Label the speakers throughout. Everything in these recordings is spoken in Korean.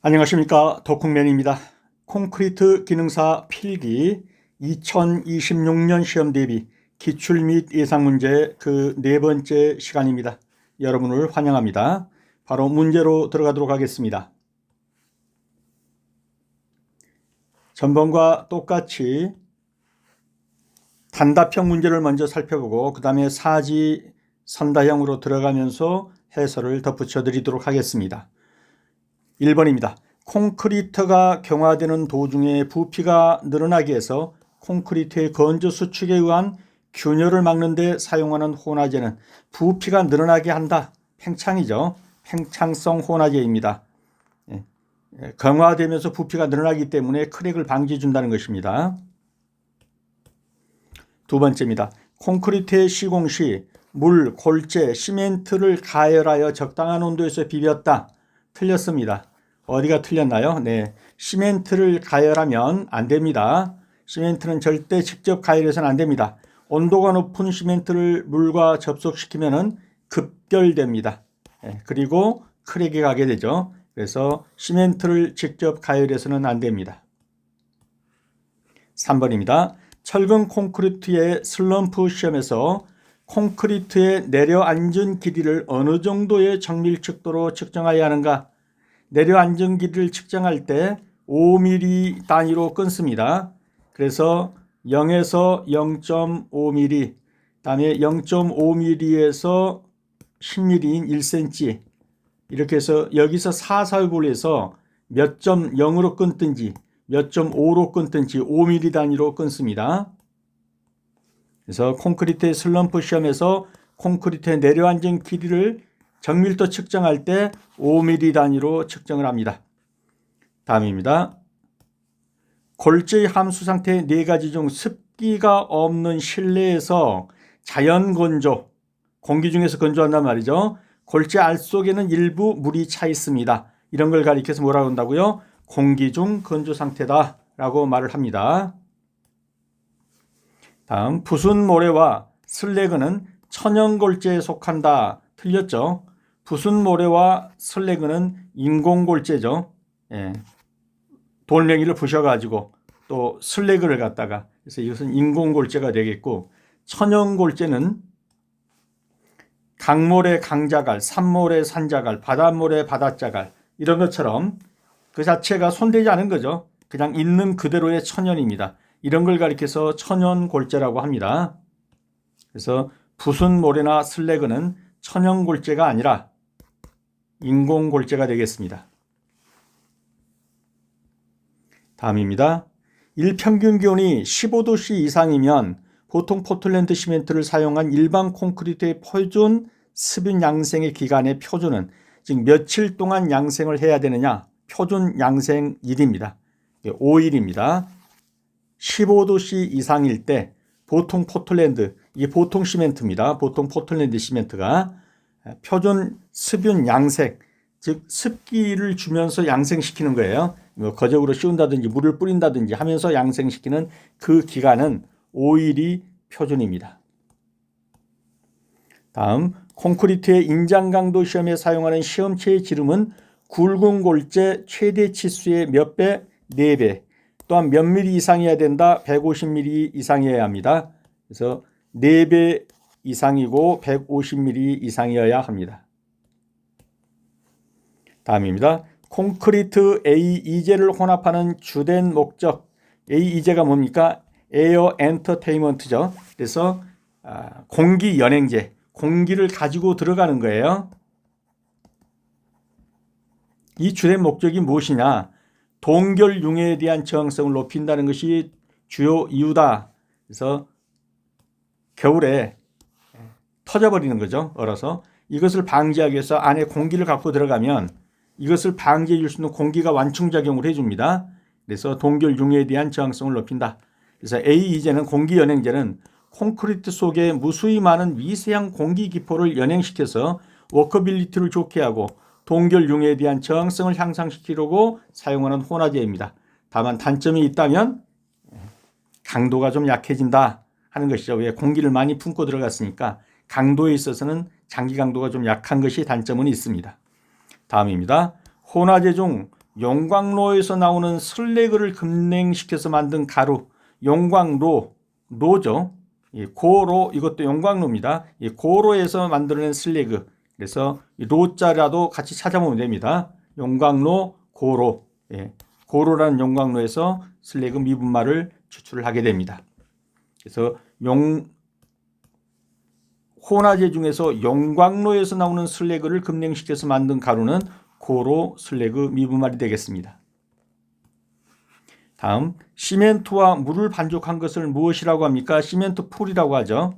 Speaker 1: 안녕하십니까, 덕국맨입니다. 콘크리트 기능사 필기 2026년 시험 대비 기출 및 예상 문제 그 네 번째 시간입니다. 여러분을 환영합니다. 바로 문제로 들어가도록 하겠습니다. 전번과 똑같이 단답형 문제를 먼저 살펴보고 그 다음에 사지 선다형으로 들어가면서 해설을 덧붙여 드리도록 하겠습니다. 1번입니다. 콘크리트가 경화되는 도중에 부피가 늘어나게 해서 콘크리트의 건조 수축에 의한 균열을 막는 데 사용하는 혼화제는 부피가 늘어나게 한다. 팽창이죠. 팽창성 혼화제입니다. 경화되면서 부피가 늘어나기 때문에 크랙을 방지해 준다는 것입니다. 두 번째입니다. 콘크리트의 시공 시 물, 골재, 시멘트를 가열하여 적당한 온도에서 비볐다. 틀렸습니다. 어디가 틀렸나요? 네, 시멘트를 가열하면 안 됩니다. 시멘트는 절대 직접 가열해서는 안 됩니다. 온도가 높은 시멘트를 물과 접속시키면 급결됩니다. 그리고 크랙이 가게 되죠. 그래서 시멘트를 직접 가열해서는 안 됩니다. 3번입니다. 철근 콘크리트의 슬럼프 시험에서 콘크리트의 내려앉은 길이를 어느 정도의 정밀측도로 측정해야 하는가? 내려앉은 길이를 측정할 때 5mm 단위로 끊습니다. 그래서 0에서 0.5mm, 다음에 0.5mm에서 10mm인 1cm, 이렇게 해서 여기서 사살구를 해서 몇 점 0으로 끊든지 몇 점 5로 끊든지 5mm 단위로 끊습니다. 그래서 콘크리트의 슬럼프 시험에서 콘크리트의 내려앉은 길이를 정밀도 측정할 때 5mm 단위로 측정을 합니다. 다음입니다. 골재의 함수 상태 4가지 중 습기가 없는 실내에서 자연 건조, 공기 중에서 건조한단 말이죠. 골재 알 속에는 일부 물이 차 있습니다. 이런 걸 가리켜서 뭐라고 한다고요? 공기 중 건조 상태다 라고 말을 합니다. 다음, 부순 모래와 슬래그는 천연골재에 속한다. 틀렸죠? 부순 모래와 슬래그는 인공골재죠. 돌멩이를 부셔가지고 또 슬래그를 갖다가, 그래서 이것은 인공골재가 되겠고, 천연골재는 강모래 강자갈, 산모래 산자갈, 바닷모래 바닷자갈, 이런 것처럼 그 자체가 손대지 않은 거죠. 그냥 있는 그대로의 천연입니다. 이런 걸 가리켜서 천연골재라고 합니다. 그래서 부순 모래나 슬래그는 천연골재가 아니라 인공골재가 되겠습니다. 다음입니다. 일평균 기온이 15도씨 이상이면 보통 포틀랜드 시멘트를 사용한 일반 콘크리트의 표준 습윤 양생의 기간의 표준은 즉 며칠 동안 양생을 해야 되느냐? 표준 양생일입니다. 5일입니다. 15도씨 이상일 때 보통 포틀랜드, 이게 보통 시멘트입니다. 보통 포틀랜드 시멘트가 표준 습윤 양생, 즉 습기를 주면서 양생시키는 거예요. 거적으로 씌운다든지 물을 뿌린다든지 하면서 양생시키는 그 기간은 5일이 표준입니다. 다음, 콘크리트의 인장 강도 시험에 사용하는 시험체의 지름은 굵은 골재 최대 치수의 몇 배? 4배. 또한 몇 미리 이상이어야 된다? 150mm 이상이어야 합니다. 그래서 4배 이상이고 150mm 이상이어야 합니다. 다음입니다. 콘크리트 AE제를 혼합하는 주된 목적. AE제가 뭡니까? 에어 엔터테인먼트죠. 그래서 공기 연행제, 공기를 가지고 들어가는 거예요. 이 주된 목적이 무엇이냐? 동결 융해에 대한 저항성을 높인다는 것이 주요 이유다. 그래서 겨울에 터져버리는 거죠. 얼어서. 이것을 방지하기 위해서 안에 공기를 갖고 들어가면 이것을 방지해 줄 수 있는 공기가 완충작용을 해줍니다. 그래서 동결 융해에 대한 저항성을 높인다. 그래서 AE제는 공기 연행제는 콘크리트 속에 무수히 많은 미세한 공기 기포를 연행시켜서 워커빌리티를 좋게 하고 동결 융해에 대한 저항성을 향상시키려고 사용하는 혼화제입니다. 다만 단점이 있다면 강도가 좀 약해진다 하는 것이죠. 왜? 공기를 많이 품고 들어갔으니까 강도에 있어서는 장기 강도가 좀 약한 것이 단점은 있습니다. 다음입니다. 혼화제 중 용광로에서 나오는 슬래그를 급냉시켜서 만든 가루, 용광로죠. 고로, 이것도 용광로입니다. 고로에서 만들어낸 슬래그. 그래서 로자라도 같이 찾아보면 됩니다. 용광로, 고로. 고로라는 용광로에서 슬래그 미분말을 추출을 하게 됩니다. 그래서 혼화제 중에서 용광로에서 나오는 슬래그를 급냉시켜서 만든 가루는 고로 슬래그 미분말이 되겠습니다. 다음, 시멘트와 물을 반죽한 것을 무엇이라고 합니까? 시멘트 풀이라고 하죠.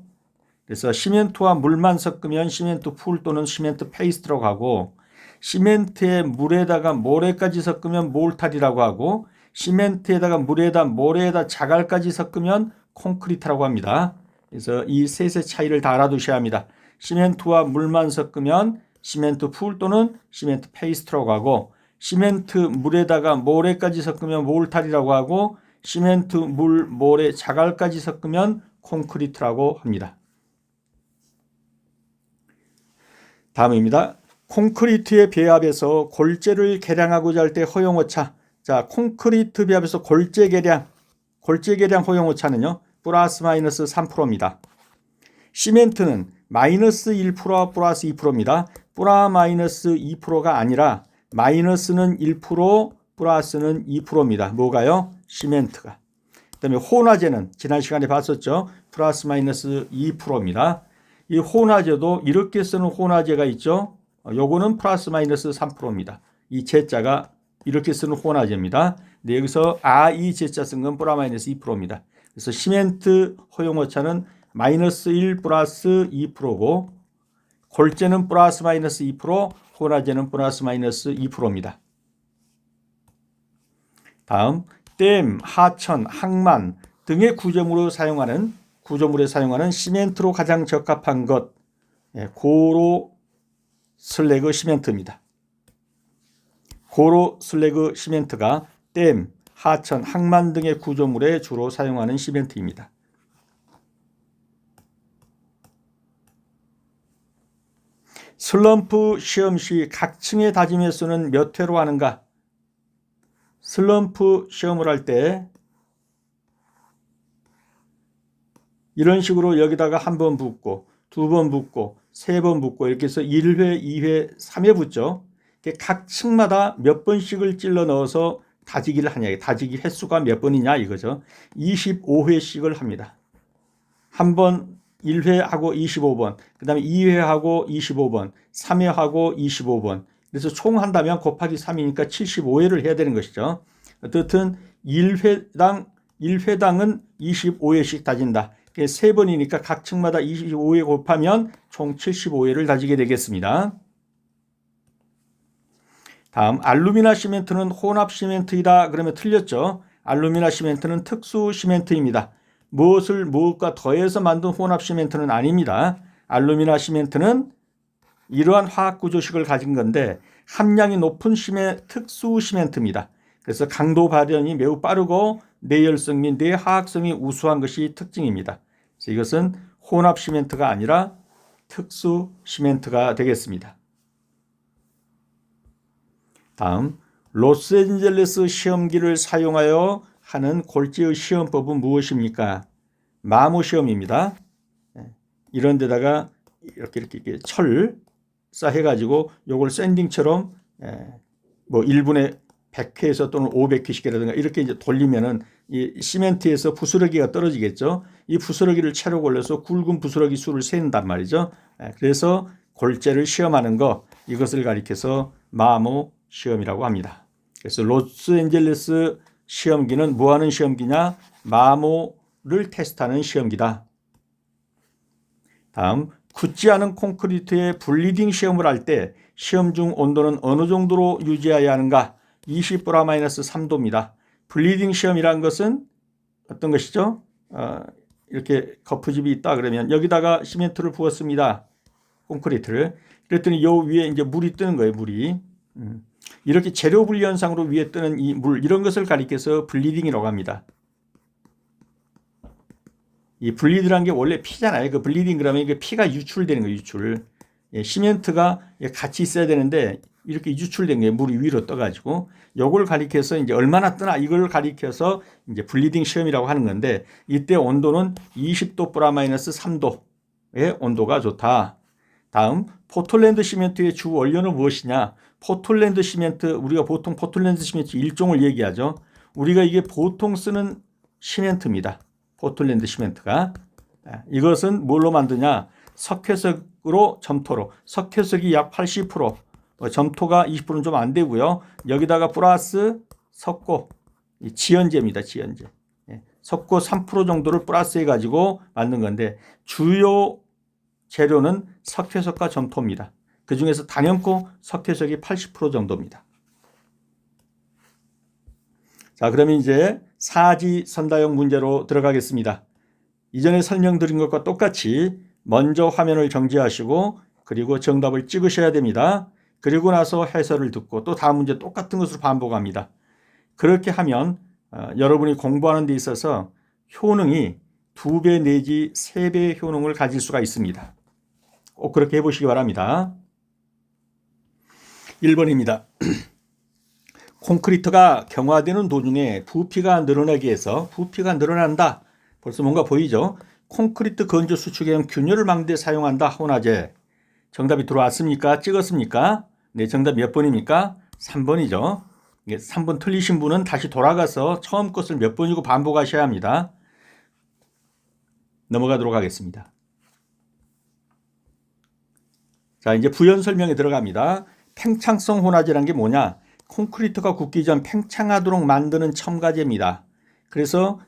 Speaker 1: 그래서 시멘트와 물만 섞으면 시멘트 풀 또는 시멘트 페이스트라고 하고, 시멘트에 물에다가 모래까지 섞으면 몰탈이라고 하고, 시멘트에다가 물에다 모래에다 자갈까지 섞으면 콘크리트라고 합니다. 그래서 이 셋의 차이를 다 알아두셔야 합니다. 시멘트와 물만 섞으면 시멘트 풀 또는 시멘트 페이스트라고 하고, 시멘트 물에다가 모래까지 섞으면 몰탈이라고 하고, 시멘트 물 모래 자갈까지 섞으면 콘크리트라고 합니다. 다음입니다. 콘크리트의 배합에서 골재를 계량하고자 할 때 허용오차. 자, 콘크리트 배합에서 골재 계량 허용오차는요, 플러스 마이너스 3%입니다. 시멘트는 마이너스 1% 플러스 2%입니다. 플러스 마이너스 2%가 아니라 마이너스는 1% 플러스는 2%입니다. 뭐가요? 시멘트가. 그 다음에 혼화제는 지난 시간에 봤었죠. 플러스 마이너스 2%입니다. 이 혼화제도 이렇게 쓰는 혼화제가 있죠. 요거는 플러스 마이너스 3%입니다. 이 제자가 이렇게 쓰는 혼화제입니다. 근데 여기서 이 제자 쓴 건 플러스 마이너스 2%입니다. 그래서 시멘트 허용오차는 마이너스 1 플러스 2%고, 골재는 플러스 마이너스 2%, 혼화제는 플러스 마이너스 2%입니다. 다음, 댐, 하천, 항만 등의 구조물에 사용하는 시멘트로 가장 적합한 것, 고로 슬래그 시멘트입니다. 고로 슬래그 시멘트가 댐, 하천, 항만 등의 구조물에 주로 사용하는 시멘트입니다. 슬럼프 시험 시 각층의 다짐 횟수는 몇 회로 하는가? 슬럼프 시험을 할 때 이런 식으로 여기다가 한 번 붓고, 두 번 붓고, 세 번 붓고, 이렇게 해서 1회, 2회, 3회 붓죠. 각 층마다 몇 번씩을 찔러 넣어서 다지기를 하냐, 다지기 횟수가 몇 번이냐 이거죠. 25회씩을 합니다. 한 번 1회하고 25번, 그 다음에 2회하고 25번, 3회하고 25번. 그래서 총 한다면 곱하기 3이니까 75회를 해야 되는 것이죠. 어떻든 1회당은 25회씩 다진다. 3번이니까 각 층마다 25회 곱하면 총 75회를 다지게 되겠습니다. 다음, 알루미나 시멘트는 혼합 시멘트이다. 그러면 틀렸죠. 알루미나 시멘트는 특수 시멘트입니다. 무엇과 더해서 만든 혼합 시멘트는 아닙니다. 알루미나 시멘트는 이러한 화학 구조식을 가진 건데 함량이 높은 특수 시멘트입니다. 그래서 강도 발현이 매우 빠르고 내열성 및 내화학성이 우수한 것이 특징입니다. 그래서 이것은 혼합 시멘트가 아니라 특수 시멘트가 되겠습니다. 다음, 로스앤젤레스 시험기를 사용하여 하는 골재의 시험법은 무엇입니까? 마모 시험입니다. 이런 데다가 이렇게 철 해가지고 요걸 샌딩처럼 뭐 1분에 100회에서 또는 500회씩이라든가 이렇게 이제 돌리면은 이 시멘트에서 부스러기가 떨어지겠죠. 이 부스러기를 채로 골려서 굵은 부스러기 수를 세는단 말이죠. 그래서 골재를 시험하는 거, 이것을 가리켜서 마모 시험이라고 합니다. 그래서 로스앤젤레스 시험기는 뭐 하는 시험기냐? 마모를 테스트하는 시험기다. 다음, 굳지 않은 콘크리트의 블리딩 시험을 할 때 시험 중 온도는 어느 정도로 유지해야 하는가? 20°-3도입니다. 블리딩 시험이라는 것은 어떤 것이죠? 이렇게 거푸집이 있다 그러면 여기다가 시멘트를 부었습니다. 콘크리트를. 그랬더니 요 위에 이제 물이 뜨는 거예요, 물이. 이렇게 재료 분리 현상으로 위에 뜨는 이 물, 이런 것을 가리켜서 블리딩이라고 합니다. 이 블리드라는 게 원래 피잖아요. 그 블리딩 그러면 이게 피가 유출되는 거예요, 유출. 시멘트가 같이 있어야 되는데 이렇게 유출된 게 물이 위로 떠가지고 요걸 가리켜서 이제 얼마나 뜨나 이걸 가리켜서 이제 블리딩 시험이라고 하는 건데 이때 온도는 20도 플러스 3도의 온도가 좋다. 다음 포틀랜드 시멘트의 주 원료는 무엇이냐? 포틀랜드 시멘트 우리가 보통 포틀랜드 시멘트 일종을 얘기하죠. 우리가 이게 보통 쓰는 시멘트입니다. 포틀랜드 시멘트가 이것은 뭘로 만드냐? 석회석으로 점토로 석회석이 약 80% 점토가 20%는 좀 안 되고요. 여기다가 플러스 석고 지연제입니다. 지연제. 석고 3% 정도를 플러스해 가지고 만든 건데 주요 재료는 석회석과 점토입니다. 그중에서 단연코 석회석이 80% 정도입니다. 자, 그러면 이제 사지선다형 문제로 들어가겠습니다. 이전에 설명드린 것과 똑같이 먼저 화면을 정지하시고 그리고 정답을 찍으셔야 됩니다. 그리고 나서 해설을 듣고 또 다음 문제 똑같은 것으로 반복합니다. 그렇게 하면 여러분이 공부하는 데 있어서 효능이 2배 내지 3배의 효능을 가질 수가 있습니다. 꼭 그렇게 해보시기 바랍니다. 1번입니다. 콘크리트가 경화되는 도중에 부피가 늘어나기 위해서 부피가 늘어난다. 벌써 뭔가 보이죠? 콘크리트 건조 수축에는 균열을 막는 데 사용한다. 혼화제. 정답이 들어왔습니까? 찍었습니까? 네, 정답 몇 번입니까? 3번이죠. 3번 틀리신 분은 다시 돌아가서 처음 것을 몇 번이고 반복하셔야 합니다. 넘어가도록 하겠습니다. 자, 이제 부연 설명에 들어갑니다. 팽창성 혼화제란 게 뭐냐? 콘크리트가 굳기 전 팽창하도록 만드는 첨가제입니다. 그래서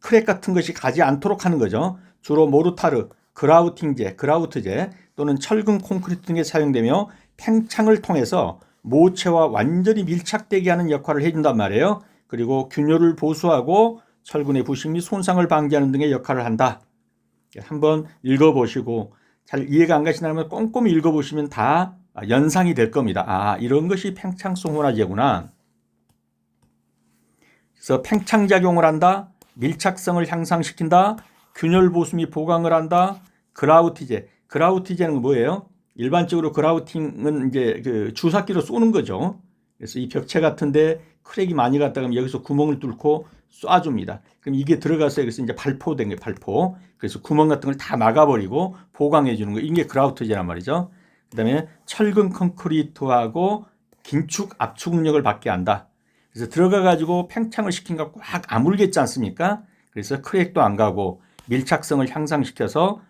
Speaker 1: 크랙 같은 것이 가지 않도록 하는 거죠. 주로 모르타르, 그라우트제 또는 철근 콘크리트 등에 사용되며 팽창을 통해서 모체와 완전히 밀착되게 하는 역할을 해준단 말이에요. 그리고 균열을 보수하고 철근의 부식 및 손상을 방지하는 등의 역할을 한다. 한번 읽어보시고 잘 이해가 안 가시다면 꼼꼼히 읽어보시면 다 연상이 될 겁니다. 아, 이런 것이 팽창성 혼화제구나. 그래서 팽창작용을 한다. 밀착성을 향상시킨다. 균열 보수 및 보강을 한다. 그라우티제는 뭐예요? 일반적으로 그라우팅은 이제 그 주사기로 쏘는 거죠. 그래서 이 벽체 같은데 크랙이 많이 갔다 그러면 여기서 구멍을 뚫고 쏴줍니다. 그럼 이게 들어가서 여기서 이제 발포된 게 발포. 그래서 구멍 같은 걸 다 막아버리고 보강해 주는 거. 이게 그라우트제란 말이죠. 그다음에 철근 콘크리트하고 긴축 압축 능력을 받게 한다. 그래서 들어가 가지고 팽창을 시킨 거 꽉 아물겠지 않습니까? 그래서 크랙도 안 가고 밀착성을 향상시켜서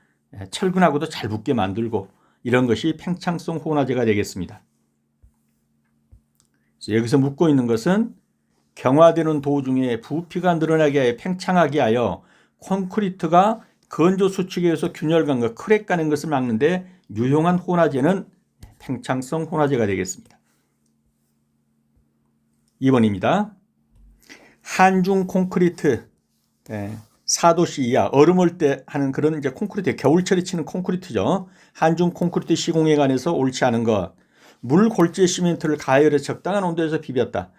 Speaker 1: 철근하고도 잘 붙게 만들고 이런 것이 팽창성 혼화제가 되겠습니다. 그래서 여기서 묻고 있는 것은 경화되는 도중에 부피가 늘어나게 하여 팽창하게 하여 콘크리트가 건조 수축에 의해서 균열감과 크랙 가는 것을 막는데 유용한 혼화제는 팽창성 혼화제가 되겠습니다. 2번입니다. 한중 콘크리트 4도씨 이하 얼음 올 때 하는 그런 이제 콘크리트 겨울철에 치는 콘크리트죠. 한중 콘크리트 시공에 관해서 옳지 않은 것. 물 골재 시멘트를 가열해 적당한 온도에서 비볐다.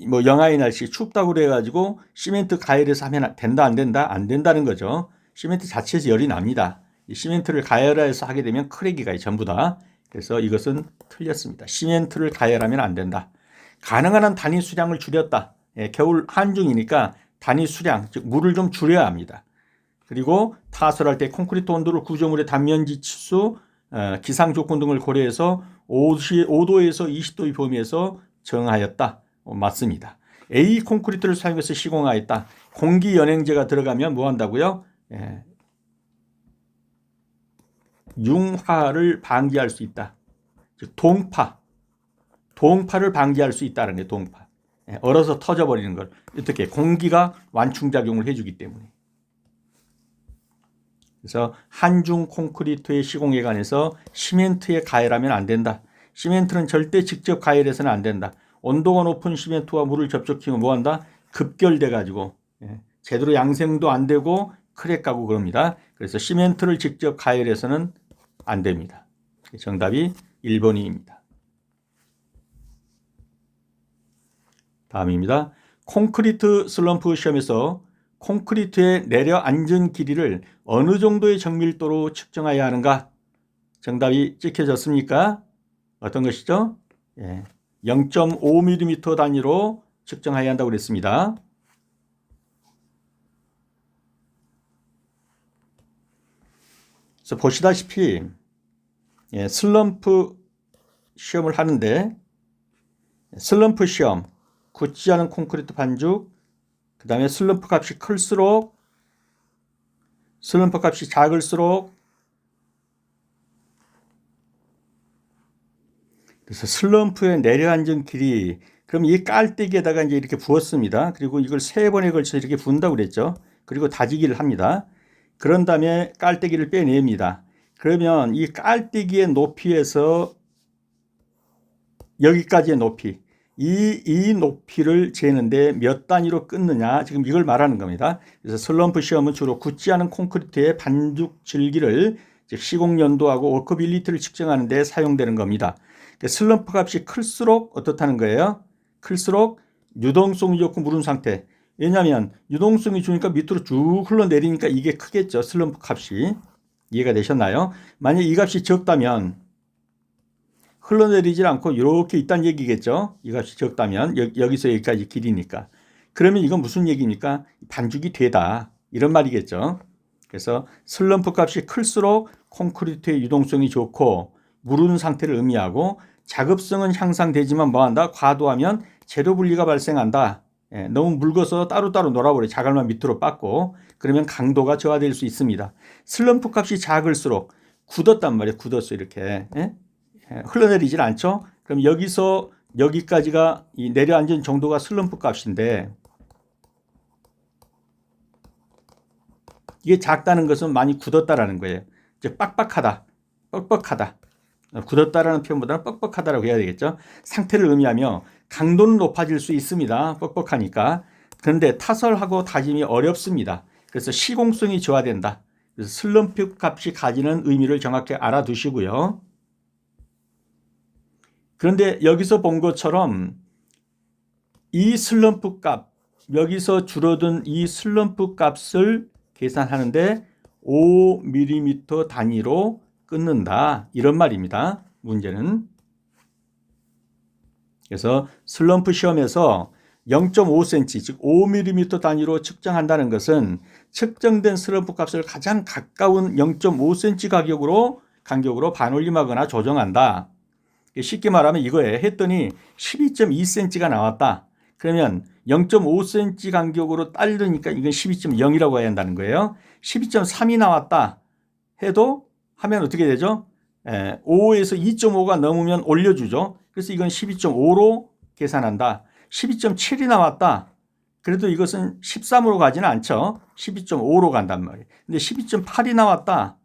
Speaker 1: 뭐 영하의 날씨 춥다고 그래가지고 시멘트 가열해서 하면 된다 안 된다? 안 된다는 거죠. 시멘트 자체에서 열이 납니다. 이 시멘트를 가열해서 하게 되면 크랙이가 전부 다. 그래서 이것은 틀렸습니다. 시멘트를 가열하면 안 된다. 가능한 한 단위 수량을 줄였다. 겨울 한중이니까 단위 수량, 즉 물을 좀 줄여야 합니다. 그리고 타설할 때 콘크리트 온도를 구조물의 단면지 치수, 기상 조건 등을 고려해서 5도에서 20도의 범위에서 정하였다. 맞습니다. A 콘크리트를 사용해서 시공하였다. 공기 연행제가 들어가면 뭐 한다고요? 융화를 방지할 수 있다. 즉 동파를 방지할 수 있다는 게 동파. 얼어서 터져버리는 걸 어떻게 공기가 완충작용을 해주기 때문에. 그래서 한중 콘크리트의 시공에 관해서 시멘트에 가열하면 안 된다. 시멘트는 절대 직접 가열해서는 안 된다. 온도가 높은 시멘트와 물을 접촉시키면 뭐한다? 급결돼 가지고 제대로 양생도 안 되고 크랙 가고 그럽니다. 그래서 시멘트를 직접 가열해서는 안 됩니다. 정답이 1번입니다. 다음입니다. 콘크리트 슬럼프 시험에서 콘크리트에 내려앉은 길이를 어느 정도의 정밀도로 측정해야 하는가? 정답이 찍혀졌습니까? 어떤 것이죠? 예, 0.5mm 단위로 측정해야 한다고 그랬습니다. 그래서 보시다시피 슬럼프 시험을 하는데 슬럼프 시험, 굳지 않은 콘크리트 반죽, 그 다음에 슬럼프 값이 클수록, 슬럼프 값이 작을수록, 그래서 슬럼프의 내려앉은 길이, 그럼 이 깔때기에다가 이제 이렇게 부었습니다. 그리고 이걸 3번에 걸쳐 이렇게 부은다고 그랬죠. 그리고 다지기를 합니다. 그런 다음에 깔때기를 빼냅니다. 그러면 이 깔때기의 높이에서 여기까지의 높이, 이 높이를 재는데 몇 단위로 끊느냐, 지금 이걸 말하는 겁니다. 그래서 슬럼프 시험은 주로 굳지 않은 콘크리트의 반죽 질기를, 즉 시공 연도하고 워커빌리티를 측정하는 데 사용되는 겁니다. 슬럼프 값이 클수록 어떻다는 거예요? 클수록 유동성이 좋고 무른 상태. 왜냐하면 유동성이 좋으니까 밑으로 쭉 흘러내리니까 이게 크겠죠. 슬럼프 값이. 이해가 되셨나요? 만약 이 값이 적다면 흘러내리질 않고 이렇게 있다는 얘기겠죠. 이 값이 적다면 여기서 여기까지 길이니까. 그러면 이건 무슨 얘기입니까? 반죽이 되다 이런 말이겠죠. 그래서 슬럼프 값이 클수록 콘크리트의 유동성이 좋고 무른 상태를 의미하고, 작업성은 향상되지만 뭐한다? 과도하면 재료 분리가 발생한다. 너무 묽어서 따로따로 놀아버려. 자갈만 밑으로 빻고. 그러면 강도가 저하될 수 있습니다. 슬럼프 값이 작을수록 굳었단 말이에요. 굳었어 이렇게. 흘러내리질 않죠. 그럼 여기서 여기까지가 이 내려앉은 정도가 슬럼프 값인데, 이게 작다는 것은 많이 굳었다라는 거예요. 즉 빡빡하다, 뻑뻑하다. 굳었다라는 표현보다는 뻑뻑하다라고 해야 되겠죠. 상태를 의미하며 강도는 높아질 수 있습니다. 뻑뻑하니까. 그런데 타설하고 다짐이 어렵습니다. 그래서 시공성이 저하된다. 그래서 슬럼프 값이 가지는 의미를 정확히 알아두시고요. 그런데 여기서 본 것처럼 이 슬럼프 값, 여기서 줄어든 이 슬럼프 값을 계산하는데 5mm 단위로 끊는다 이런 말입니다. 문제는. 그래서 슬럼프 시험에서 0.5cm 즉 5mm 단위로 측정한다는 것은 측정된 슬럼프 값을 가장 가까운 0.5cm 간격으로 반올림하거나 조정한다. 쉽게 말하면 이거예요. 했더니 12.2cm가 나왔다. 그러면 0.5cm 간격으로 따르니까 이건 12.0이라고 해야 한다는 거예요. 12.3이 나왔다 해도 하면 어떻게 되죠? 5에서 2.5가 넘으면 올려주죠. 그래서 이건 12.5로 계산한다. 12.7이 나왔다. 그래도 이것은 13으로 가지는 않죠. 12.5로 간단 말이에요. 근데 12.8이 나왔다.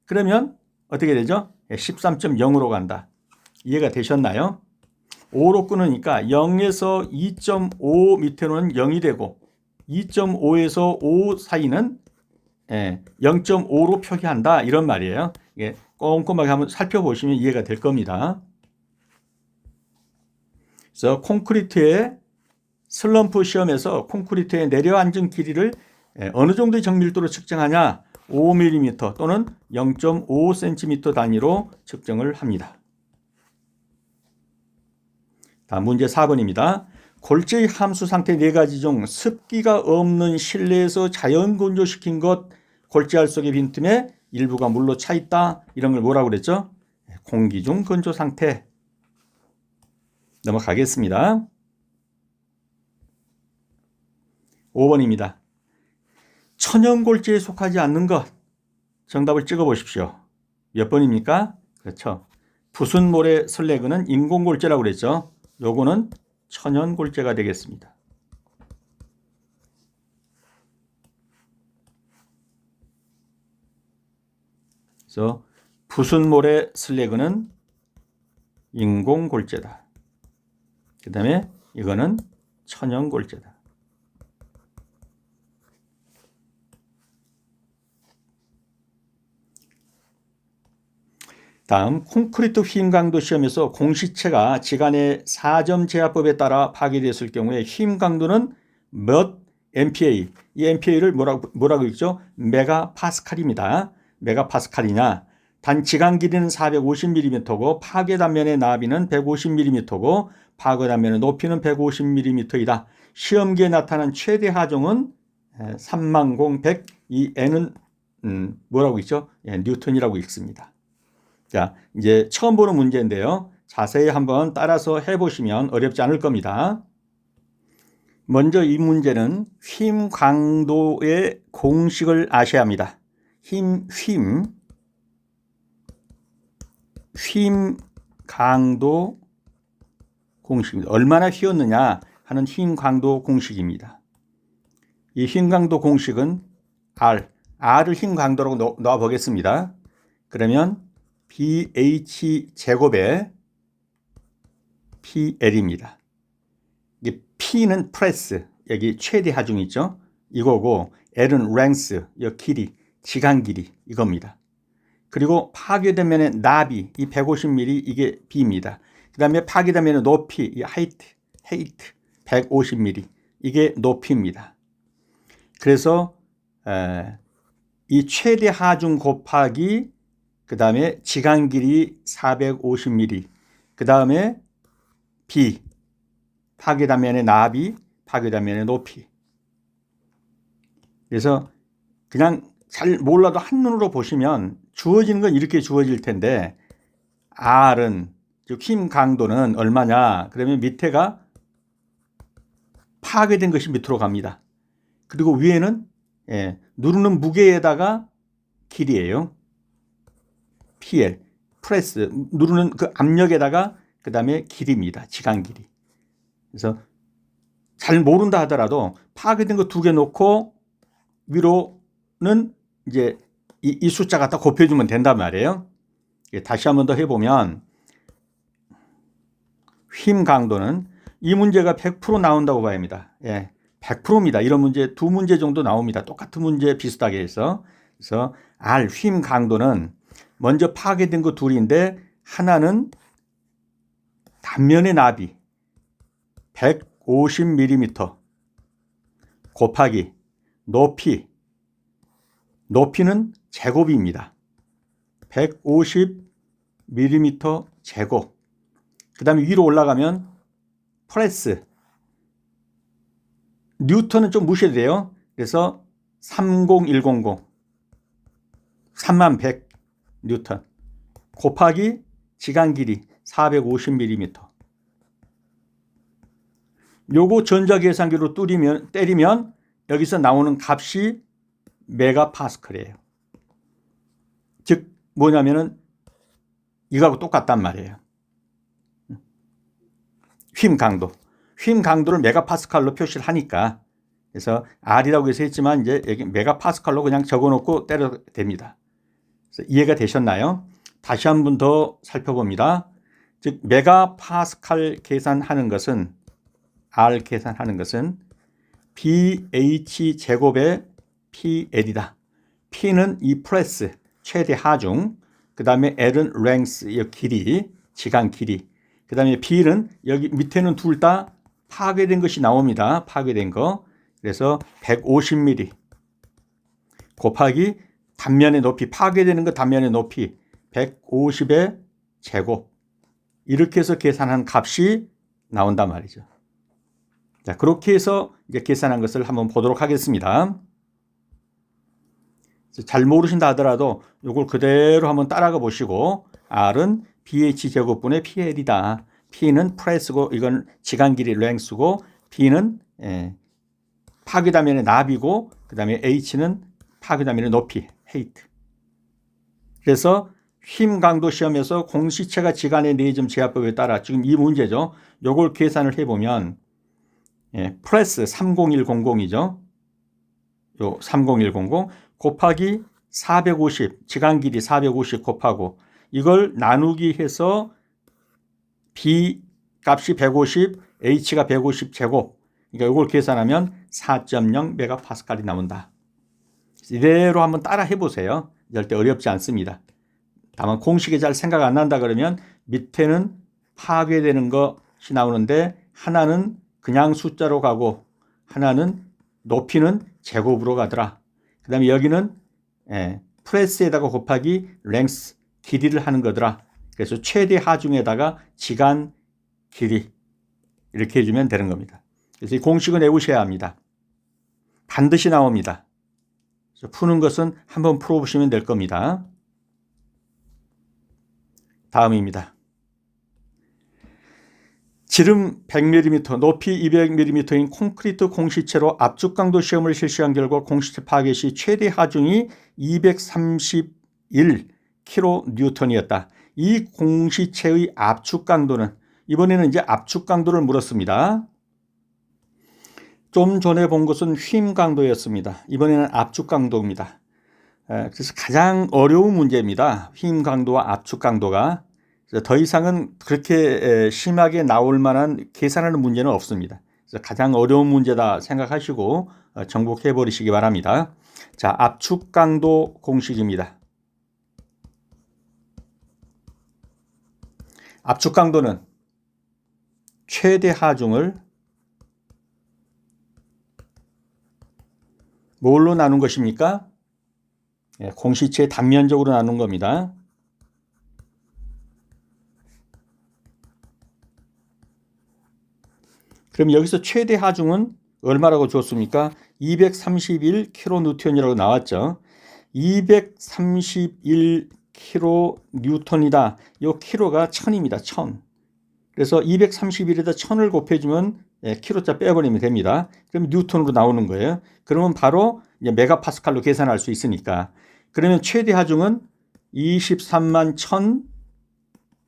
Speaker 1: 그러면 어떻게 되죠? 13.0으로 간다. 이해가 되셨나요? 5로 끊으니까 0에서 2.5 밑에는 0이 되고 2.5에서 5 사이는 0.5로 표기한다 이런 말이에요. 이게 꼼꼼하게 한번 살펴보시면 이해가 될 겁니다. 그래서 콘크리트의 슬럼프 시험에서 콘크리트의 내려앉은 길이를 어느 정도의 정밀도로 측정하냐? 5mm 또는 0.5cm 단위로 측정을 합니다. 다음 문제 4번입니다. 골재의 함수 상태 4가지 중 습기가 없는 실내에서 자연 건조시킨 것, 골재알 속의 빈틈에 일부가 물로 차 있다. 이런 걸 뭐라고 그랬죠? 공기 중 건조 상태. 넘어가겠습니다. 5번입니다. 천연골재에 속하지 않는 것. 정답을 찍어 보십시오. 몇 번입니까? 그렇죠. 부순모래 설레그는 인공골재라고 그랬죠. 요거는 천연골재가 되겠습니다. 그래서 부순모래 슬래그는 인공골재다. 그 다음에 이거는 천연골재다. 다음 콘크리트 휘임 강도 시험에서 공시체가 지간의 4점 제압법에 따라 파괴됐을 경우에 휘임 강도는 몇 MPa, 이 MPa를 뭐라고 읽죠? 메가파스칼입니다. 메가파스칼이냐? 단 지간 길이는 450mm고 파괴 단면의 나비는 150mm고 파괴 단면의 높이는 150mm이다. 시험기에 나타난 최대 하중은 30,100, 이 n은 뭐라고 있죠? 예, 뉴턴이라고 읽습니다. 자, 이제 처음 보는 문제인데요. 자세히 한번 따라서 해보시면 어렵지 않을 겁니다. 먼저 이 문제는 힘 강도의 공식을 아셔야 합니다. 힘 강도 공식입니다. 얼마나 휘었느냐 하는 힘 강도 공식입니다. 이 힘 강도 공식은 R을 힘 강도라고 넣어 보겠습니다. 그러면 BH 제곱에 PL입니다. P는 프레스, 여기 최대 하중 있죠? 이거고 L은 랭스, 이 길이, 지간 길이 이겁니다. 그리고 파괴된 면의 나비, 이 150mm 이게 B입니다. 그 다음에 파괴된 면의 높이, 이 하이트 150mm 이게 높이입니다. 그래서 이 최대 하중 곱하기 그 다음에 지간 길이 450mm 그 다음에 B 파괴단면의 나비, 파괴단면의 높이. 그래서 그냥 잘 몰라도 한눈으로 보시면 주어지는 건 이렇게 주어질 텐데 R은 즉 힘 강도는 얼마냐? 그러면 밑에가 파괴된 것이 밑으로 갑니다. 그리고 위에는 누르는 무게에다가 길이에요. PL, 프레스, 누르는 그 압력에다가 그 다음에 길이입니다. 지간 길이. 그래서 잘 모른다 하더라도 파괴된 거 2개 놓고 위로는 이제 이 숫자 갖다 곱해주면 된단 말이에요. 다시 한번 더 해보면 힘 강도는 이 문제가 100% 나온다고 봐야 합니다. 100%입니다. 이런 문제 2문제 정도 나옵니다. 똑같은 문제 비슷하게 해서. 그래서 R 힘 강도는 먼저 파괴된 거 둘인데 하나는 단면의 나비 150mm 곱하기 높이는 제곱입니다. 150mm 제곱. 그 다음에 위로 올라가면 프레스. 뉴턴은 좀 무시해도 돼요. 그래서 30100 3100 뉴턴 곱하기 지간 길이 450mm. 요거 전자계산기로 때리면 여기서 나오는 값이 메가파스칼이에요. 즉 뭐냐면은 이거하고 똑같단 말이에요. 힘 강도를 메가파스칼로 표시를 하니까. 그래서 R이라고 해서 했지만 이제 여기 메가파스칼로 그냥 적어놓고 때려도 됩니다. 그래서 이해가 되셨나요? 다시 한 번 더 살펴봅니다. 즉 메가파스칼 계산하는 것은 R 계산하는 것은 BH 제곱의 PL이다. P는 이 프레스 최대 하중, 그 다음에 L은 랭스 이 길이, 지간 길이, 그 다음에 B는 여기 밑에는 둘 다 파괴된 것이 나옵니다. 파괴된 거. 그래서 150mm 곱하기 단면의 높이, 파괴되는 거 단면의 높이 150의 제곱. 이렇게 해서 계산한 값이 나온단 말이죠. 자, 그렇게 해서 이제 계산한 것을 한번 보도록 하겠습니다. 잘 모르신다 하더라도 이걸 그대로 한번 따라가 보시고 R은 BH 제곱분의 PL이다. P는 프레스고 이건 지간 길이 랭스고 B는 파괴단면의 나비고 그 다음에 H는 파괴단면의 높이 헤이트. 그래서 힘 강도 시험에서 공시체가 지간의 4점 제압법에 따라 지금 이 문제죠. 이걸 계산을 해보면 프레스 30100이죠. 요 30100 곱하기 450 지간 길이 450 곱하고 이걸 나누기 해서 B 값이 150 H가 150 제곱. 그러니까 이걸 계산하면 4.0 메가파스칼이 나온다. 이대로 한번 따라 해보세요. 절대 어렵지 않습니다. 다만 공식이 잘 생각 안 난다 그러면 밑에는 파괴되는 것이 나오는데 하나는 그냥 숫자로 가고 하나는 높이는 제곱으로 가더라. 그 다음에 여기는 프레스에다가 곱하기 랭스 길이를 하는 거더라. 그래서 최대 하중에다가 지간 길이 이렇게 해주면 되는 겁니다. 그래서 이 공식은 외우셔야 합니다. 반드시 나옵니다. 그래서 푸는 것은 한번 풀어보시면 될 겁니다. 다음입니다. 지름 100mm, 높이 200mm인 콘크리트 공시체로 압축 강도 시험을 실시한 결과 공시체 파괴 시 최대 하중이 231kN이었다. 이 공시체의 압축 강도는, 이번에는 이제 압축 강도를 물었습니다. 좀 전에 본 것은 휨 강도였습니다. 이번에는 압축 강도입니다. 그래서 가장 어려운 문제입니다. 휨 강도와 압축 강도가. 더 이상은 그렇게 심하게 나올 만한 계산하는 문제는 없습니다. 그래서 가장 어려운 문제다 생각하시고 정복해 버리시기 바랍니다. 자, 압축 강도 공식입니다. 압축 강도는 최대 하중을 뭘로 나눈 것입니까? 공시체 단면적으로 나눈 겁니다. 그럼 여기서 최대 하중은 얼마라고 줬습니까? 231kN이라고 나왔죠. 231kN이다. 이 kg가 1000입니다. 1000. 그래서 231에다 1000을 곱해주면 kg자 빼버리면 됩니다. 그럼 뉴턴으로 나오는 거예요. 그러면 바로 이제 메가파스칼로 계산할 수 있으니까. 그러면 최대 하중은 23만 1000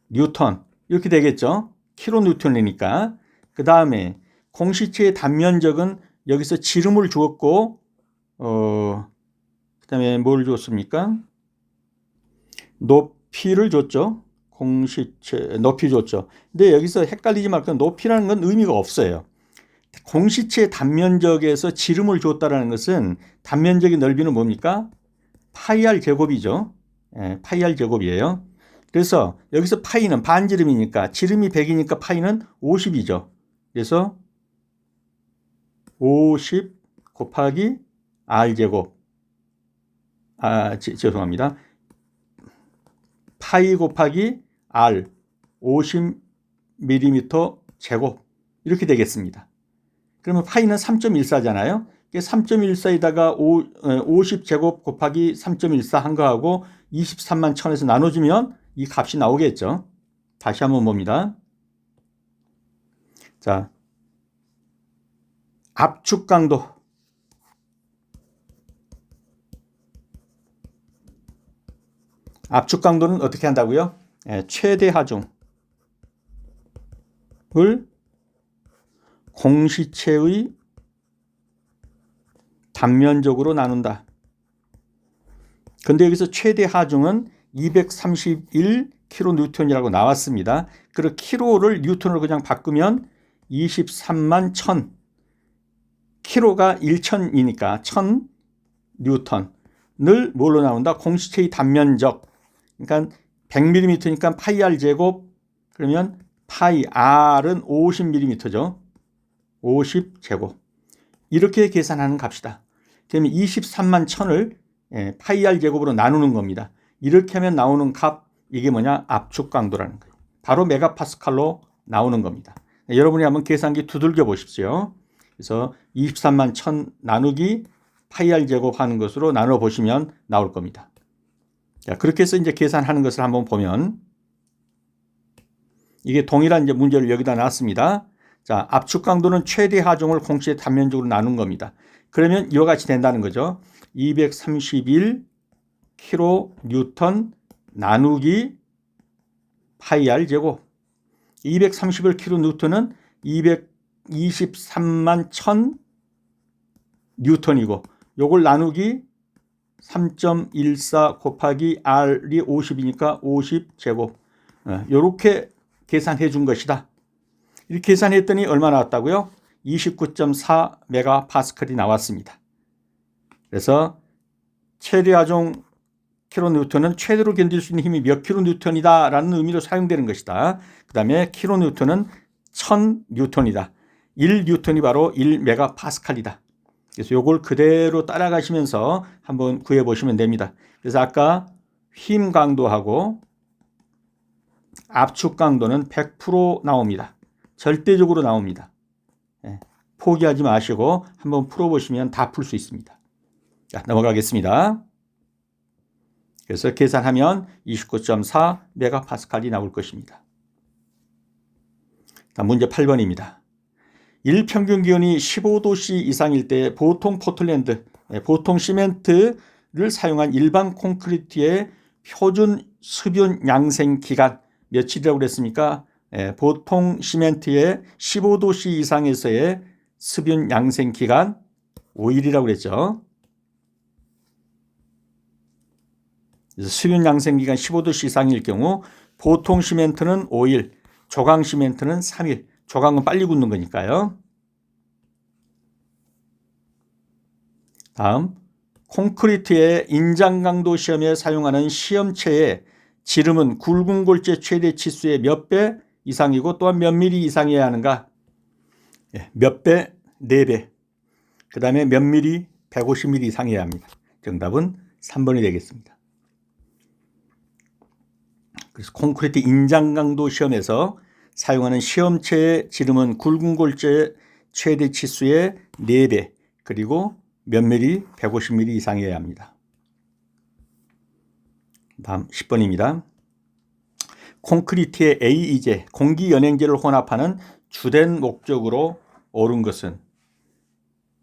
Speaker 1: 뉴턴 이렇게 되겠죠. 킬로뉴턴이니까. 그 다음에 공시체의 단면적은 여기서 지름을 주었고 그 다음에 뭘 줬습니까? 높이를 줬죠. 공시체 높이 줬죠. 근데 여기서 헷갈리지 말고 높이라는 건 의미가 없어요. 공시체 단면적에서 지름을 줬다라는 것은 단면적의 넓이는 뭡니까? 파이 r 제곱이죠. 파이 r 제곱이에요. 그래서 여기서 파이는 반지름이니까 지름이 100이니까 파이는 50이죠. 그래서 50 곱하기 r 제곱. 죄송합니다. 파이 곱하기 r 50mm 제곱 이렇게 되겠습니다. 그러면 파이는 3.14잖아요. 3.14에다가 50제곱 곱하기 3.14 한 거하고 23만 1000에서 나눠주면 이 값이 나오겠죠. 다시 한번 봅니다. 자, 압축 강도. 압축 강도는 어떻게 한다고요? 최대 하중을 공시체의 단면적으로 나눈다. 근데 여기서 최대 하중은 231kN이라고 나왔습니다. 그리고 킬로를 뉴턴으로 그냥 바꾸면 23만 1000. 킬로가 1000이니까 1000뉴턴을 뭘로 나온다? 공시체의 단면적. 그러니까 100mm니까 파이 r 제곱 그러면 파이 r은 50mm죠. 50제곱. 이렇게 계산하는 값이다. 그러면 23만 1000을 파이 r 제곱으로 나누는 겁니다. 이렇게 하면 나오는 값, 이게 뭐냐? 압축 강도라는 거예요. 바로 메가파스칼로 나오는 겁니다. 여러분이 한번 계산기 두들겨 보십시오. 그래서 23만 1000 나누기 파이 r 제곱 하는 것으로 나눠 보시면 나올 겁니다. 자, 그렇게 해서 이제 계산하는 것을 한번 보면 이게 동일한 이제 문제를 여기다 놨습니다. 자, 압축 강도는 최대 하중을 공시체 단면적으로 나눈 겁니다. 그러면 이와 같이 된다는 거죠. 231kN 나누기 파이 r 제곱. 231kN은 223만 1000 뉴턴이고 요걸 나누기 3.14 곱하기 r이 50이니까 50제곱. 이렇게 계산해 준 것이다. 이렇게 계산했더니 얼마 나왔다고요? 29.4 메가파스칼이 나왔습니다. 그래서 최대 하중 킬로뉴턴은 최대로 견딜 수 있는 힘이 몇 킬로뉴턴이다 라는 의미로 사용되는 것이다. 그 다음에 킬로뉴턴은 1000뉴턴이다. 1뉴턴이 바로 1메가파스칼이다. 그래서 이걸 그대로 따라가시면서 한번 구해 보시면 됩니다. 그래서 아까 힘 강도하고 압축 강도는 100% 나옵니다. 절대적으로 나옵니다. 포기하지 마시고 한번 풀어보시면 다 풀 수 있습니다. 자, 넘어가겠습니다. 그래서 계산하면 29.4 메가파스칼이 나올 것입니다. 문제 8번입니다. 일평균 기온이 15도씨 이상일 때 보통 포틀랜드, 보통 시멘트를 사용한 일반 콘크리트의 표준 습윤 양생 기간 며칠이라고 그랬습니까? 보통 시멘트의 15도씨 이상에서의 습윤 양생 기간 5일이라고 그랬죠. 그래서 습윤 양생 기간 15도씨 이상일 경우 보통 시멘트는 5일, 조강 시멘트는 3일. 조강은 빨리 굳는 거니까요. 다음, 콘크리트의 인장 강도 시험에 사용하는 시험체의 지름은 굵은 골재 최대 치수의 몇 배 이상이고 또한 몇 미리 이상이어야 하는가? 몇 배? 4배. 그 다음에 몇 미리? 150mm 이상이어야 합니다. 정답은 3번이 되겠습니다. 그래서 콘크리트 인장 강도 시험에서 사용하는 시험체의 지름은 굵은 골재 최대 치수의 4배 그리고 몇 미리? 150mm 이상이어야 합니다. 다음 10번입니다. 콘크리트의 AE제, 공기연행제를 혼합하는 주된 목적으로 옳은 것은?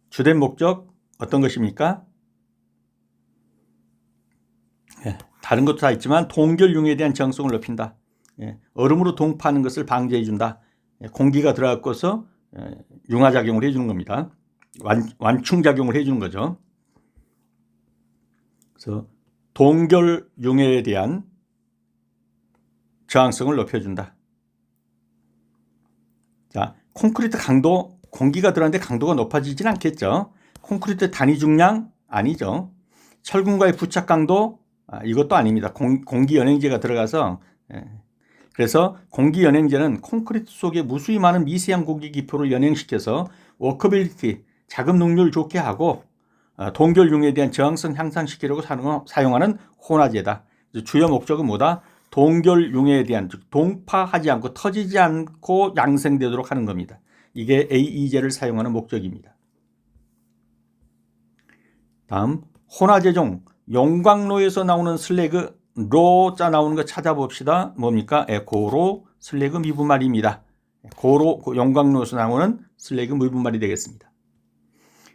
Speaker 1: 주된 목적 어떤 것입니까? 다른 것도 다 있지만 동결융에 대한 정성을 높인다. 얼음으로 동파하는 것을 방지해 준다. 공기가 들어가서 융화작용을 해주는 겁니다. 완충작용을 해주는 거죠. 그래서 동결융에 대한 저항성을 높여준다. 자, 콘크리트 강도, 공기가 들어가는데 강도가 높아지진 않겠죠. 콘크리트 단위 중량 아니죠. 철근과의 부착 강도 이것도 아닙니다. 공기 연행제가 들어가서 그래서 공기 연행제는 콘크리트 속에 무수히 많은 미세한 공기 기표를 연행시켜서 워커빌리티, 작업 능률 좋게 하고 동결융에 대한 저항성 향상시키려고 사용하는 혼화제다. 주요 목적은 뭐다? 동결융에 대한, 즉 동파하지 않고 터지지 않고 양생되도록 하는 겁니다. 이게 AE제를 사용하는 목적입니다. 다음, 혼화제종 용광로에서 나오는 슬래그 로자 나오는 거 찾아봅시다. 뭡니까? 고로 슬래그 미분말입니다. 고로 용광로에서 나오는 슬래그 미분말이 되겠습니다.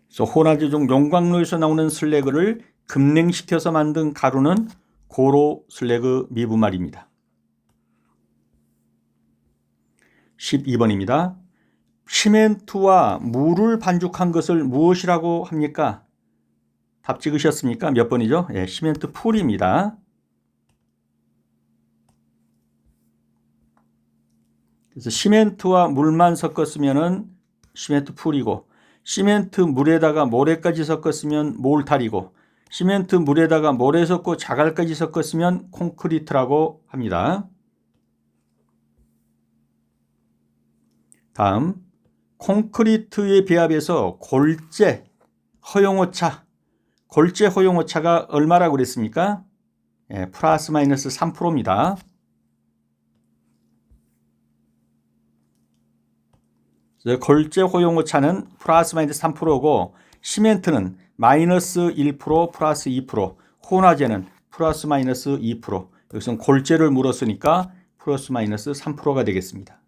Speaker 1: 그래서 혼화제종 용광로에서 나오는 슬래그를 급냉시켜서 만든 가루는 고로 슬래그 미분말입니다. 12번입니다. 시멘트와 물을 반죽한 것을 무엇이라고 합니까? 답 찍으셨습니까? 몇 번이죠? 시멘트 풀입니다. 그래서 시멘트와 물만 섞었으면 시멘트 풀이고, 시멘트 물에다가 모래까지 섞었으면 몰탈이고, 시멘트 물에다가 모래 섞고 자갈까지 섞었으면 콘크리트라고 합니다. 다음, 콘크리트의 배합에서 골재 허용오차, 골재 허용오차가 얼마라고 그랬습니까? 플러스 마이너스 3%입니다. 골재 허용오차는 플러스 마이너스 3%고 시멘트는 마이너스 1% 플러스 2%, 혼화제는 플러스 마이너스 2%. 여기서는 골재를 물었으니까 플러스 마이너스 3%가 되겠습니다.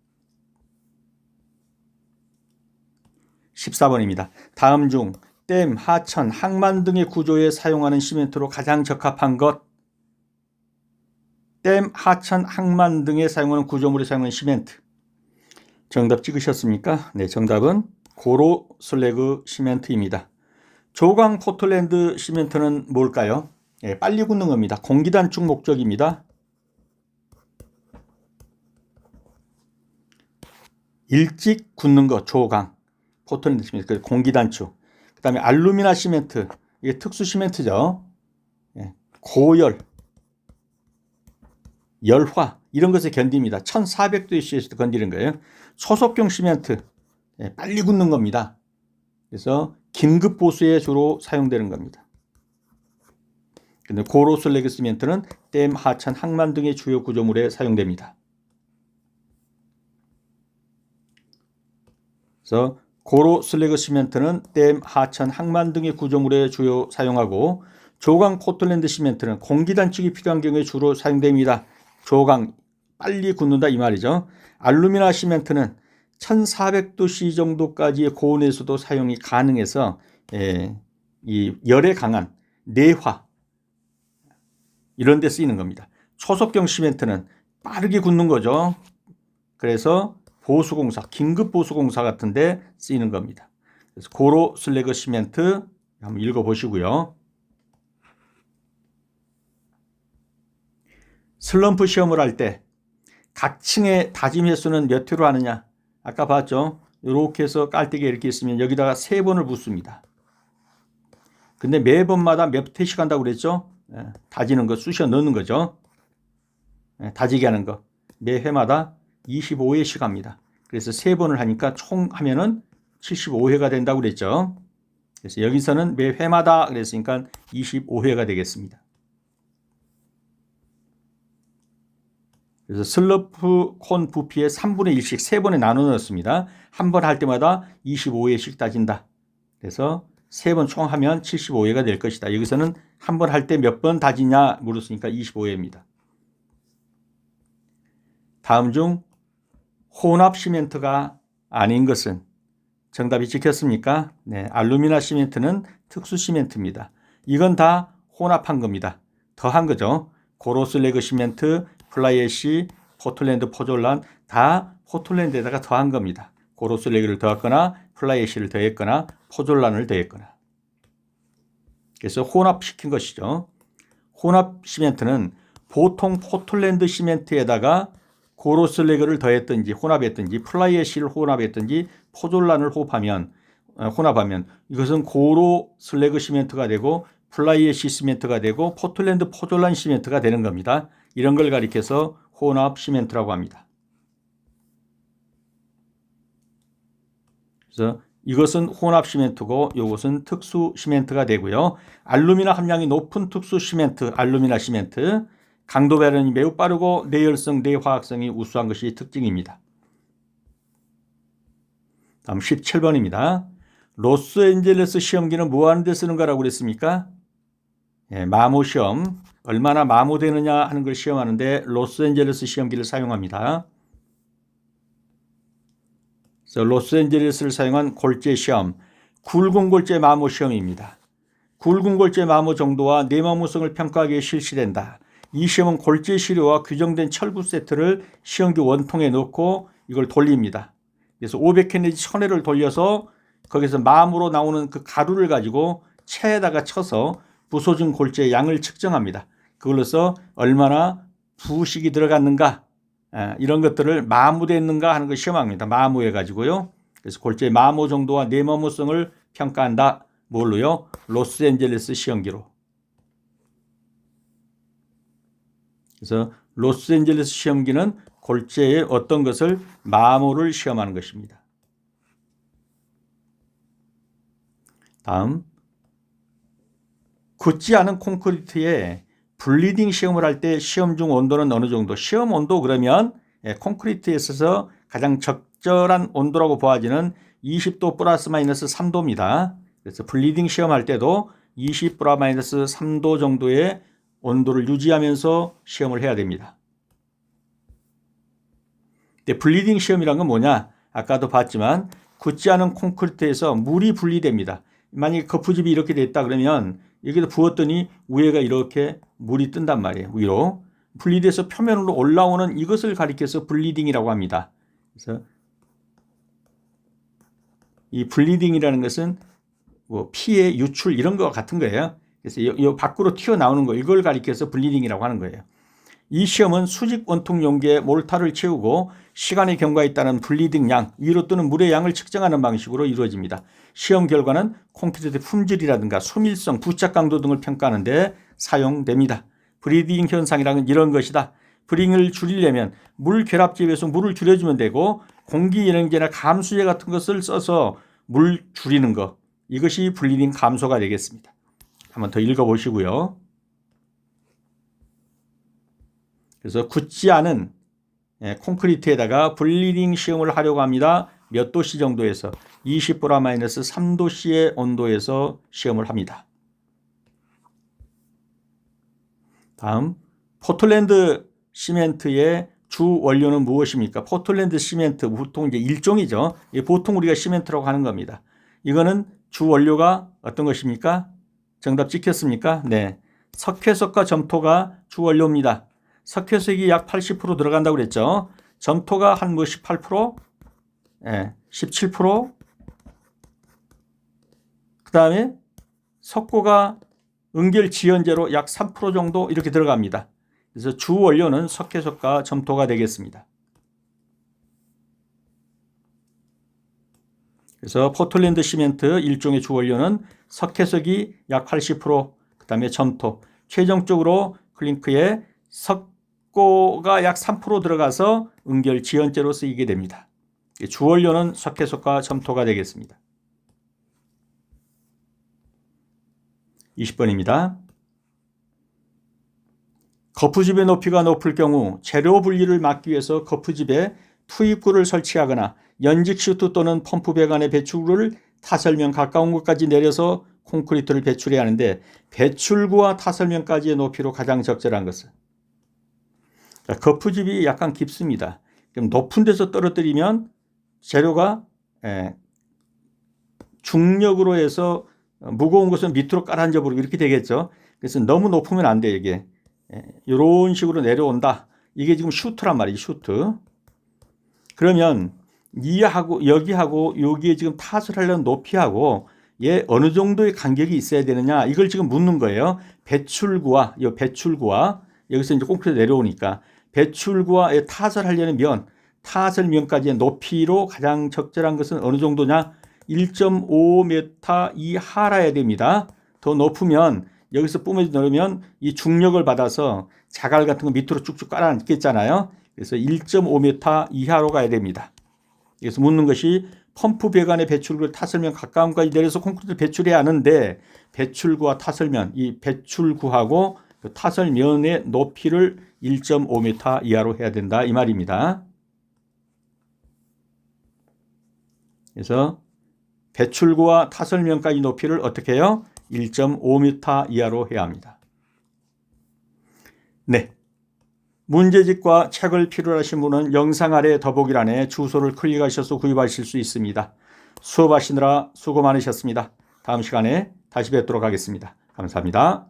Speaker 1: 14번입니다. 다음 중 댐, 하천, 항만 등의 구조에 사용하는 시멘트로 가장 적합한 것. 댐, 하천, 항만 등에 사용하는 구조물에 사용하는 시멘트. 정답 찍으셨습니까? 네, 정답은 고로 슬래그 시멘트입니다. 조강 포틀랜드 시멘트는 뭘까요? 빨리 굳는 겁니다. 공기 단축 목적입니다. 일찍 굳는 거 조강 포틀랜드 시멘트, 공기 단축. 그 다음에 알루미나 시멘트, 이게 특수 시멘트죠. 고열, 열화 이런 것에 견딥니다. 1400도씨에서도 견디는 거예요. 소속경 시멘트, 빨리 굳는 겁니다. 그래서 긴급 보수에 주로 사용되는 겁니다. 근데 고로 슬래그 시멘트는 댐, 하천, 항만 등의 주요 구조물에 사용됩니다. 그래서 고로 슬래그 시멘트는 댐, 하천, 항만 등의 구조물에 주요 사용하고 조강 포틀랜드 시멘트는 공기 단축이 필요한 경우에 주로 사용됩니다. 조강 빨리 굳는다 이 말이죠. 알루미나 시멘트는 1400도 C 정도까지의 고온에서도 사용이 가능해서 이 열에 강한 내화 이런 데 쓰이는 겁니다. 초속경 시멘트는 빠르게 굳는 거죠. 그래서 보수공사, 긴급 보수공사 같은 데 쓰이는 겁니다. 그래서 고로 슬래그 시멘트 한번 읽어보시고요. 슬럼프 시험을 할 때 각 층의 다짐 횟수는 몇 회로 하느냐. 아까 봤죠. 이렇게 해서 깔때기 이렇게 있으면 여기다가 3번을 붓습니다. 근데 매번마다 몇 회씩 한다고 그랬죠. 다지는 거 쑤셔 넣는 거죠. 다지게 하는 거. 매 회마다 25회씩 합니다. 그래서 3번을 하니까 총 하면은 75회가 된다고 그랬죠. 그래서 여기서는 매 회마다 그랬으니까 25회가 되겠습니다. 그래서 슬럼프 콘 부피의 3분의 1씩 3번에 나눠 넣었습니다. 한 번 할 때마다 25회씩 따진다. 그래서 3번 총 하면 75회가 될 것이다. 여기서는 한 번 할 때 몇 번 다지냐 물었으니까 25회입니다. 다음 중 혼합 시멘트가 아닌 것은 정답이 찍혔습니까? 네, 알루미나 시멘트는 특수 시멘트입니다. 이건 다 혼합한 겁니다. 더한 거죠. 고로 슬래그 시멘트, 플라이애쉬, 포틀랜드 포졸란 다 포틀랜드에다가 더한 겁니다. 고로 슬래그를 더했거나 플라이애쉬를 더했거나 포졸란을 더했거나. 그래서 혼합시킨 것이죠. 혼합 시멘트는 보통 포틀랜드 시멘트에다가 고로 슬래그를 더했든지 혼합했든지 플라이애쉬를 혼합했든지 포졸란을 혼합하면 이것은 고로 슬래그 시멘트가 되고 플라이애쉬 시멘트가 되고 포틀랜드 포졸란 시멘트가 되는 겁니다. 이런 걸 가리켜서 혼합 시멘트라고 합니다. 그래서 이것은 혼합 시멘트고 이것은 특수 시멘트가 되고요. 알루미나 함량이 높은 특수 시멘트, 알루미나 시멘트. 강도 배련이 매우 빠르고 내열성, 내화학성이 우수한 것이 특징입니다. 다음 17번입니다. 로스앤젤레스 시험기는 뭐 하는 데 쓰는 거라고 그랬습니까? 마모 시험, 얼마나 마모되느냐 하는 걸 시험하는데 로스앤젤레스 시험기를 사용합니다. 그래서 로스앤젤레스를 사용한 골재 시험, 굵은 골재 마모 시험입니다. 굵은 골재 마모 정도와 내마모성을 평가하기 위해 실시된다. 이 시험은 골재 시료와 규정된 철구 세트를 시험기 원통에 넣고 이걸 돌립니다. 그래서 500회 내지 1000회를 돌려서 거기서 마모로 나오는 그 가루를 가지고 체에다가 쳐서 부서진 골재의 양을 측정합니다. 그걸로서 얼마나 부식이 들어갔는가 이런 것들을 마모됐는가 하는 걸 시험합니다. 마모해 가지고요. 그래서 골재의 마모 정도와 내마모성을 평가한다. 뭘로요? 로스앤젤레스 시험기로. 그래서 로스앤젤레스 시험기는 골재의 어떤 것을 마모를 시험하는 것입니다. 다음, 굳지 않은 콘크리트에 블리딩 시험을 할 때 시험 중 온도는 어느 정도? 시험 온도 그러면 콘크리트에 있어서 가장 적절한 온도라고 보아지는 20도 플러스 마이너스 3도입니다. 그래서 블리딩 시험할 때도 20 플러스 마이너스 3도 정도의 온도를 유지하면서 시험을 해야 됩니다. 근데 블리딩 시험이란 건 뭐냐? 아까도 봤지만 굳지 않은 콘크리트에서 물이 분리됩니다. 만약에 거푸집이 이렇게 됐다 그러면 여기다 부었더니 위에가 이렇게 물이 뜬단 말이에요. 위로. 분리돼서 표면으로 올라오는 이것을 가리켜서 블리딩이라고 합니다. 그래서 이 블리딩이라는 것은 뭐 피의 유출 이런 거 같은 거예요. 그래서 이 밖으로 튀어나오는 거 이걸 가리켜서 블리딩이라고 하는 거예요. 이 시험은 수직 원통 용기에 몰타를 채우고 시간의 경과에 따른 블리딩 양, 위로 뜨는 물의 양을 측정하는 방식으로 이루어집니다. 시험 결과는 콘크리트 품질이라든가 수밀성, 부착 강도 등을 평가하는 데 사용됩니다. 블리딩 현상이라는 이런 것이다. 블리딩을 줄이려면 물 결합제에서 물을 줄여주면 되고 공기 연행제나 감수제 같은 것을 써서 물 줄이는 것, 이것이 블리딩 감소가 되겠습니다. 한번 더 읽어보시고요. 그래서 굳지 않은 콘크리트에다가 블리딩 시험을 하려고 합니다. 몇 도씨 정도에서 20°-3도씨의 온도에서 시험을 합니다. 다음, 포틀랜드 시멘트의 주 원료는 무엇입니까? 포틀랜드 시멘트 보통 이제 일종이죠. 보통 우리가 시멘트라고 하는 겁니다. 이거는 주 원료가 어떤 것입니까? 정답 찍혔습니까? 네. 석회석과 점토가 주 원료입니다. 석회석이 약 80% 들어간다고 그랬죠. 점토가 한 18%? 네, 17%? 그 다음에 석고가 응결지연제로 약 3% 정도 이렇게 들어갑니다. 그래서 주 원료는 석회석과 점토가 되겠습니다. 그래서 포틀랜드 시멘트 일종의 주 원료는 석회석이 약 80%, 그 다음에 점토, 최종적으로 클링크에 석고가 약 3% 들어가서 응결지연제로 쓰이게 됩니다. 주 원료는 석회석과 점토가 되겠습니다. 20번입니다. 거푸집의 높이가 높을 경우 재료 분리를 막기 위해서 거푸집에 투입구를 설치하거나 연직 슈트 또는 펌프 배관의 배출구를 타설면 가까운 곳까지 내려서 콘크리트를 배출해야 하는데 배출구와 타설면까지의 높이로 가장 적절한 것은 거푸집이 약간 깊습니다. 그럼 높은 데서 떨어뜨리면 재료가 중력으로 해서 무거운 것은 밑으로 깔아앉아 버리고 이렇게 되겠죠. 그래서 너무 높으면 안 돼요. 이게 이런 식으로 내려온다. 이게 지금 슈트란 말이죠. 슈트. 그러면 이하고 여기하고 여기에 지금 탓을 하려는 높이하고 얘 어느 정도의 간격이 있어야 되느냐 이걸 지금 묻는 거예요. 배출구와 여기서 이제 콘크리트 내려오니까 배출구와 탓을 하려는 면, 타설면까지의 높이로 가장 적절한 것은 어느 정도냐? 1.5m 이하라야 됩니다. 더 높으면 여기서 뿜어져 넣으면 이 중력을 받아서 자갈 같은 거 밑으로 쭉쭉 깔아앉겠잖아요. 그래서 1.5m 이하로 가야 됩니다. 그래서 묻는 것이 펌프 배관의 배출구를 타설면 가까운 곳까지 내려서 콘크리트를 배출해야 하는데 배출구와 타설면, 이 배출구하고 그 타설면의 높이를 1.5m 이하로 해야 된다 이 말입니다. 그래서 배출구와 타설면까지 높이를 어떻게 해요? 1.5m 이하로 해야 합니다. 네. 문제집과 책을 필요로 하신 분은 영상 아래 더보기란에 주소를 클릭하셔서 구입하실 수 있습니다. 수업하시느라 수고 많으셨습니다. 다음 시간에 다시 뵙도록 하겠습니다. 감사합니다.